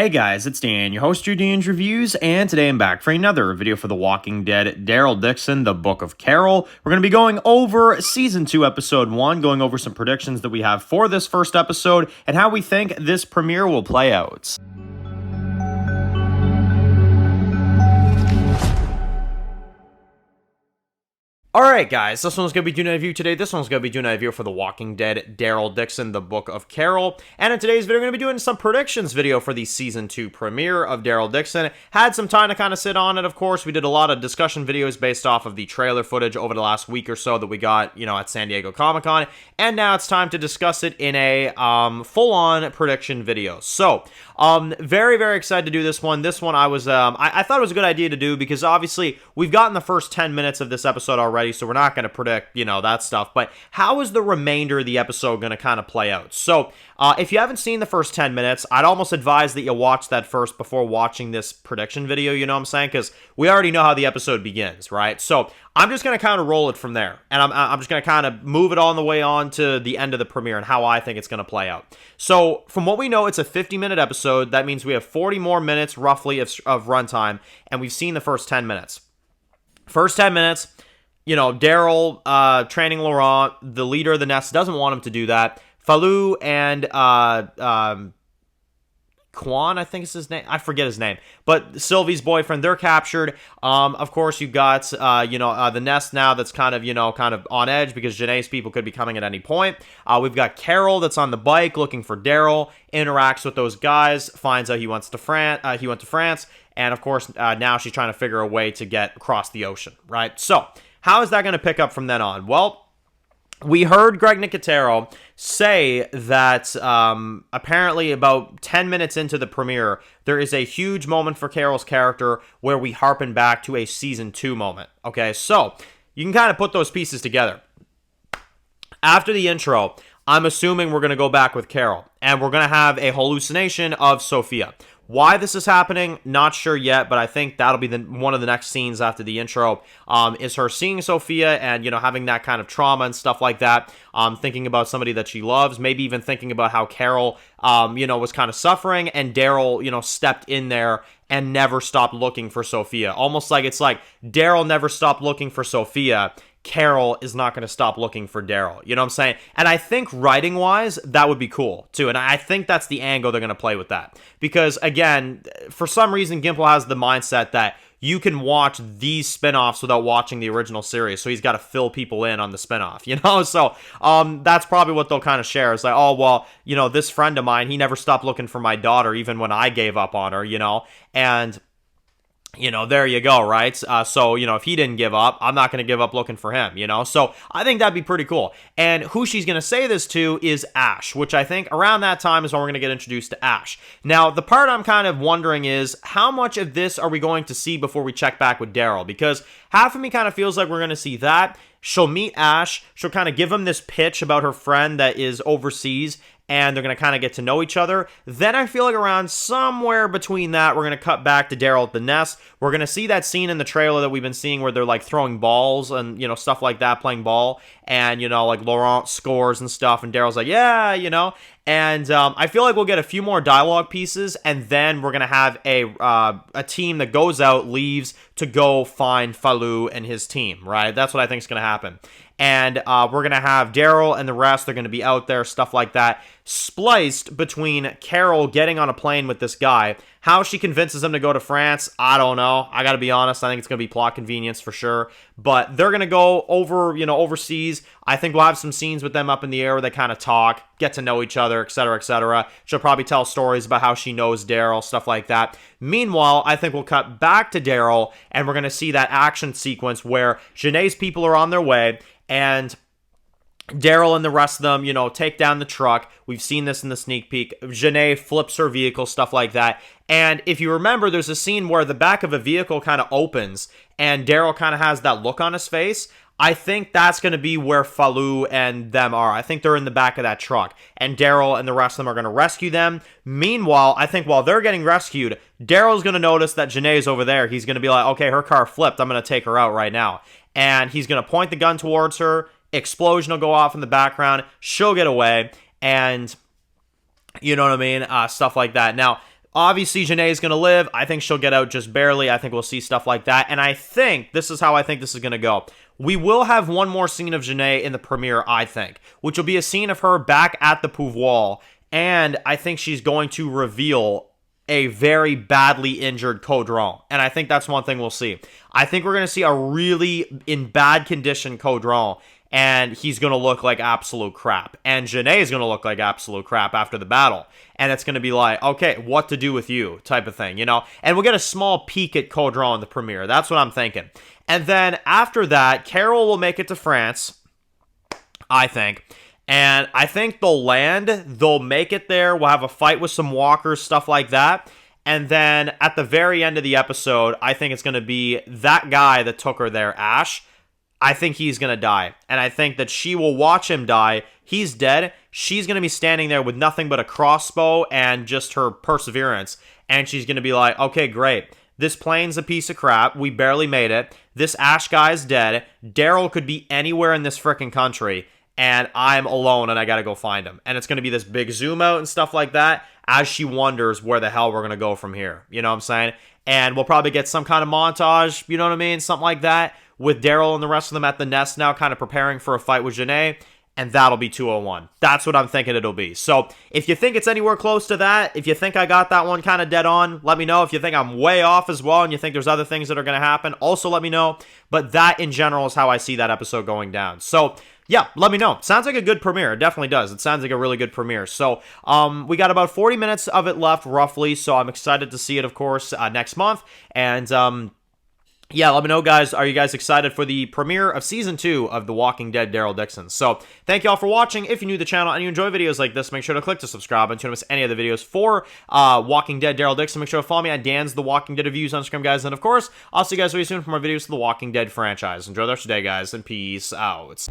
Hey guys, it's Dan, your host of Dan's Reviews, and today I'm back for another video for The Walking Dead, Daryl Dixon, The Book of Carol. We're going to be going over Season 2, Episode 1, going over some predictions that we have for this first episode, and how we think this premiere will play out. Alright guys, this one's going to be doing a review today. This one's going to be doing a review for The Walking Dead, Daryl Dixon, The Book of Carol. And in today's video, we're going to be doing some predictions video for the Season 2 premiere of Daryl Dixon. Had some time to kind of sit on it, of course. We did a lot of discussion videos based off of the trailer footage over the last week or so that we got, at San Diego Comic-Con. And now it's time to discuss it in a full-on prediction video. So, very, very excited to do this one. This one I thought it was a good idea to do because obviously we've gotten the first 10 minutes of this episode already, so we're not going to predict, that stuff. But how is the remainder of the episode going to kind of play out? So, if you haven't seen the first 10 minutes, I'd almost advise that you watch that first before watching this prediction video, you know what I'm saying? Because we already know how the episode begins, right? So, I'm just going to kind of roll it from there. And I'm just going to kind of move it on the way on to the end of the premiere and how I think it's going to play out. So, from what we know, it's a 50-minute episode. That means we have 40 more minutes, roughly, of runtime. And we've seen the first 10 minutes. First 10 minutes... Daryl training Laurent, the leader of the Nest, doesn't want him to do that. Falou and Quan, I think is his name. I forget his name. But Sylvie's boyfriend, they're captured. Of course, you've got, the Nest now that's kind of on edge because Janae's people could be coming at any point. We've got Carol that's on the bike looking for Daryl, interacts with those guys, finds out he went to France. And, of course, now she's trying to figure a way to get across the ocean, right? So... how is that going to pick up from then on? Well, we heard Greg Nicotero say that apparently about 10 minutes into the premiere, there is a huge moment for Carol's character where we harpen back to a Season 2 moment. Okay, so you can kind of put those pieces together. After the intro, I'm assuming we're going to go back with Carol, and we're going to have a hallucination of Sophia. Why this is happening, not sure yet, but I think that'll be one of the next scenes after the intro, is her seeing Sophia and, having that kind of trauma and stuff like that, thinking about somebody that she loves, maybe even thinking about how Carol, was kind of suffering, and Daryl, stepped in there and never stopped looking for Sophia. Almost like it's like Daryl never stopped looking for Sophia, Carol is not going to stop looking for Daryl. You know what I'm saying? And I think writing-wise, that would be cool, too. And I think that's the angle they're going to play with that. Because, again, for some reason, Gimple has the mindset that you can watch these spinoffs without watching the original series. So he's got to fill people in on the spinoff, So that's probably what they'll kind of share. It's like, oh, well, this friend of mine, he never stopped looking for my daughter even when I gave up on her, And... there you go, right? So, if he didn't give up, I'm not going to give up looking for him, So, I think that'd be pretty cool. And who she's going to say this to is Ash, which I think around that time is when we're going to get introduced to Ash. Now, the part I'm kind of wondering is, how much of this are we going to see before we check back with Daryl? Because half of me kind of feels like we're going to see that. She'll meet Ash. She'll kind of give him this pitch about her friend that is overseas, and they're going to kind of get to know each other. Then I feel like around somewhere between that, we're going to cut back to Daryl at the Nest. We're going to see that scene in the trailer that we've been seeing where they're like throwing balls and, stuff like that, playing ball. And, like Laurent scores and stuff. And Daryl's like, yeah, And I feel like we'll get a few more dialogue pieces. And then we're going to have a team that goes out, leaves to go find Falou and his team, right? That's what I think is going to happen. And we're going to have Daryl and the rest. They're going to be out there, stuff like that. Spliced between Carol getting on a plane with this guy. How she convinces him to go to France, I don't know. I got to be honest. I think it's going to be plot convenience for sure. But they're going to go over, overseas. I think we'll have some scenes with them up in the air where they kind of talk, get to know each other, etc., etc. She'll probably tell stories about how she knows Daryl, stuff like that. Meanwhile, I think we'll cut back to Daryl, and we're going to see that action sequence where Janae's people are on their way, and Daryl and the rest of them, take down the truck. We've seen this in the sneak peek. Janae flips her vehicle, stuff like that. And if you remember, there's a scene where the back of a vehicle kind of opens, and Daryl kind of has that look on his face. I think that's going to be where Falou and them are. I think they're in the back of that truck. And Daryl and the rest of them are going to rescue them. Meanwhile, I think while they're getting rescued, Daryl's going to notice that Janae's over there. He's going to be like, okay, her car flipped. I'm going to take her out right now. And he's going to point the gun towards her. Explosion will go off in the background. She'll get away. And you know what I mean? Stuff like that. Now, Obviously, Janae's going to live. I think she'll get out just barely. I think we'll see stuff like that. And I think, this is how I think this is going to go. We will have one more scene of Janae in the premiere, I think, which will be a scene of her back at the pouvoir. And I think she's going to reveal a very badly injured Caudron. And I think that's one thing we'll see. I think we're going to see a really in bad condition Caudron. And he's going to look like absolute crap. And Janae is going to look like absolute crap after the battle. And it's going to be like, okay, what to do with you type of thing, you know? And we'll get a small peek at Caudron in the premiere. That's what I'm thinking. And then after that, Carol will make it to France, I think. And I think they'll land. They'll make it there. We'll have a fight with some walkers, stuff like that. And then at the very end of the episode, I think it's going to be that guy that took her there, Ash. I think he's going to die. And I think that she will watch him die. He's dead. She's going to be standing there with nothing but a crossbow and just her perseverance. And she's going to be like, okay, great. This plane's a piece of crap. We barely made it. This Ash guy's dead. Daryl could be anywhere in this freaking country. And I'm alone and I got to go find him. And it's going to be this big zoom out and stuff like that as she wonders where the hell we're going to go from here. You know what I'm saying? And we'll probably get some kind of montage, you know what I mean? Something like that, with Daryl and the rest of them at the nest now kind of preparing for a fight with Janae, and that'll be 201. That's what I'm thinking it'll be. So if you think it's anywhere close to that, if you think I got that one kind of dead on, let me know. If you think I'm way off as well and you think there's other things that are going to happen, also let me know. But that in general is how I see that episode going down. So yeah, let me know. Sounds like a good premiere. It definitely does. It sounds like a really good premiere. So we got about 40 minutes of it left, roughly. So I'm excited to see it, of course, next month. And yeah, let me know, guys. Are you guys excited for the premiere of Season 2 of The Walking Dead Daryl Dixon? So, thank you all for watching. If you're new to the channel and you enjoy videos like this, make sure to click to subscribe and don't miss any other videos for Walking Dead Daryl Dixon. Make sure to follow me at Dan's The Walking Dead Reviews on Instagram, guys. And, of course, I'll see you guys very soon for more videos for The Walking Dead franchise. Enjoy the rest of your day, guys, and peace out.